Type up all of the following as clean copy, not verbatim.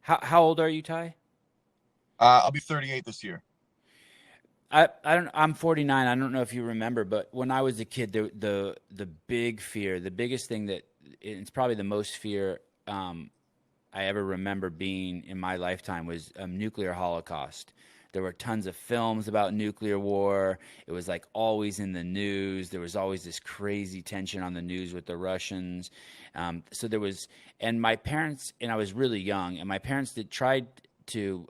How old are you, Ty? I'll be 38 this year. I don't I'm 49. I don't know if you remember, but when I was a kid, the big fear, the biggest thing that it's probably the most fear I ever remember being in my lifetime was nuclear holocaust. There were tons of films about nuclear war. It was like always in the news. There was always this crazy tension on the news with the Russians. So there was, and my parents, and I was really young, and my parents did tried to.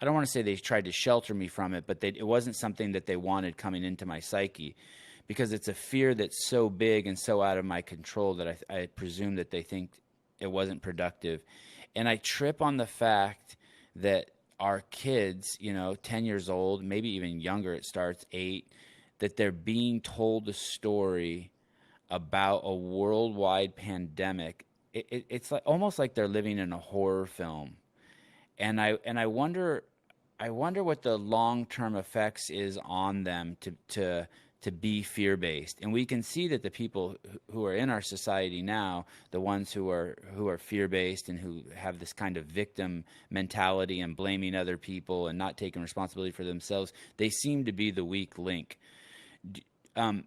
I don't want to say they tried to shelter me from it, but it wasn't something that they wanted coming into my psyche, because it's a fear that's so big and so out of my control that I presume that they think it wasn't productive. And I trip on the fact that our kids, 10 years old, maybe even younger, it starts 8, that they're being told a story about a worldwide pandemic. It's like almost like they're living in a horror film. And I wonder what the long term effects is on them to be fear based. And we can see that the people who are in our society now, the ones who are fear based and who have this kind of victim mentality and blaming other people and not taking responsibility for themselves, they seem to be the weak link. Um,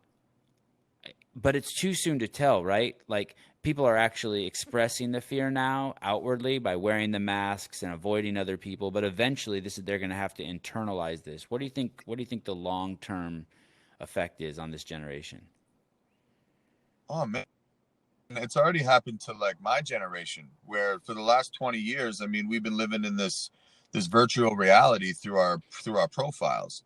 but it's too soon to tell, right? Like, people are actually expressing the fear now outwardly by wearing the masks and avoiding other people, but eventually they're going to have to internalize this. What do you think the long-term effect is on this generation? Oh man, it's already happened to like my generation, where for the last 20 years, I mean, we've been living in this virtual reality through our profiles,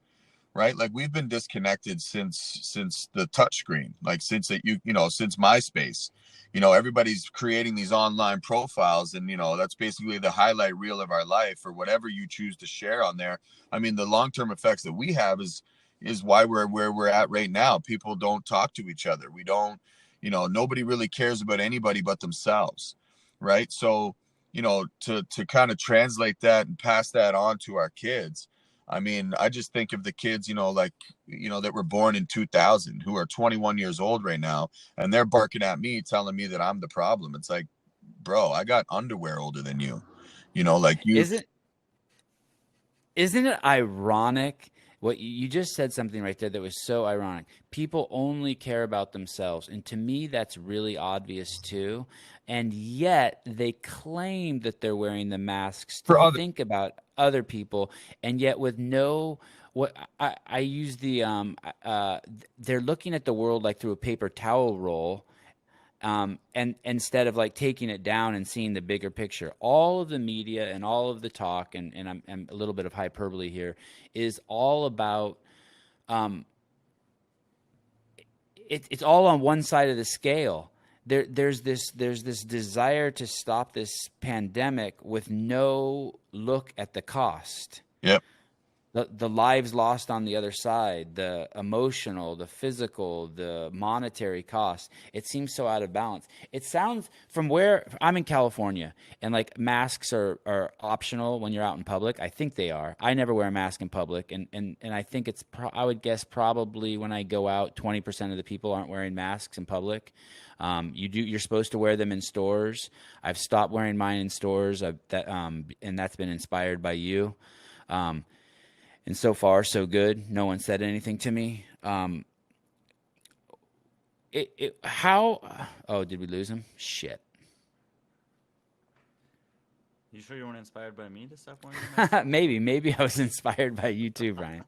right? Like we've been disconnected since the touchscreen, like since that since MySpace. Everybody's creating these online profiles, and that's basically the highlight reel of our life, or whatever you choose to share on there. I mean, the long-term effects that we have is why we're where we're at right now. People don't talk to each other. We don't, nobody really cares about anybody but themselves, right? So, to kind of translate that and pass that on to our kids. I mean, I just think of the kids, like, that were born in 2000, who are 21 years old right now, and they're barking at me, telling me that I'm the problem. It's like, bro, I got underwear older than you. Like you. Isn't isn't it ironic? What you just said, something right there that was so ironic. People only care about themselves, and to me that's really obvious too. And yet they claim that they're wearing the masks to For other. think about other people, and yet with no, what I use the they're looking at the world like through a paper towel roll, and instead of like taking it down and seeing the bigger picture. All of the media and all of the talk, and I'm a little bit of hyperbole here, is all about um, it's all on one side of the scale. There's this desire to stop this pandemic with no look at the cost, Yep. the lives lost on the other side, the emotional, the physical, the monetary cost. It seems so out of balance. It sounds, from where I'm in California, and like masks are optional when you're out in public. I think they are. I never wear a mask in public, and I think I would guess probably when I go out, 20% of the people aren't wearing masks in public. You're supposed to wear them in stores. I've stopped wearing mine in stores. And that's been inspired by you. Um, and so far so good. No one said anything to me. How? Oh, did we lose him? Shit. You sure you weren't inspired by me to stop wearing the mask? Maybe I was inspired by you too, Brian.